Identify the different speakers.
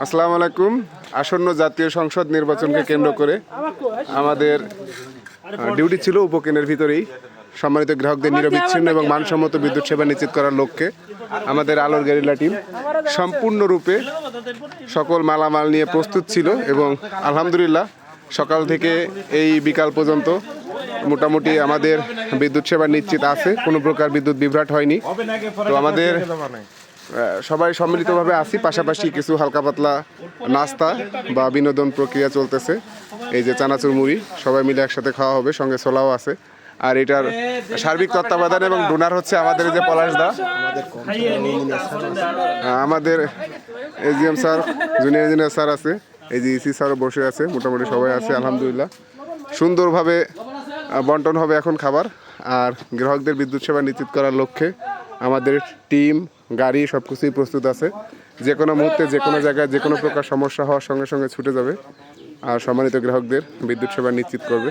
Speaker 1: আসসালামু আলাইকুম। আসন্ন জাতীয় সংসদ নির্বাচনকে কেন্দ্র করে আমাদের ডিউটি ছিল উপকেন্দ্রের ভিতরেই সম্মানিত গ্রাহকদের নিরবিচ্ছিন্ন এবং মানসম্মত বিদ্যুৎ সেবা নিশ্চিত করার লক্ষ্যে আমাদের আলোর গেরিলা টিম সম্পূর্ণরূপে সকল মালামাল নিয়ে প্রস্তুত ছিল এবং আলহামদুলিল্লাহ সকাল থেকে এই বিকাল পর্যন্ত মোটামুটি আমাদের বিদ্যুৎ সেবা নিশ্চিত আছে, কোনো প্রকার বিদ্যুৎ বিভ্রাট হয়নি। তো আমাদের সবাই সম্মিলিতভাবে আসি, পাশাপাশি কিছু হালকা পাতলা নাস্তা বা বিনোদন প্রক্রিয়া চলতেছে। এই যে চানাচুর মুড়ি সবাই মিলে একসাথে খাওয়া হবে, সঙ্গে ছোলাও আছে। আর এটার সার্বিক তত্ত্বাবধান এবং ডোনার হচ্ছে আমাদের যে পলাশ দা, আমাদের AGM sir, junior engineer sir আছে, এই যে ইসি স্যারও বসে আছে, মোটামুটি সবাই আছে। আলহামদুলিল্লাহ সুন্দরভাবে বন্টন হবে এখন খাবার। আর গ্রাহকদের বিদ্যুৎ সেবা নিশ্চিত করার লক্ষ্যে আমাদের টিম, গাড়ি সব কিছুই প্রস্তুত আছে। যে কোনো মুহূর্তে যে কোনো জায়গায় যে কোনো প্রকার সমস্যা হওয়ার সঙ্গে সঙ্গে ছুটে যাবে আর সম্মানিত গ্রাহকদের বিদ্যুৎ সেবা নিশ্চিত করবে।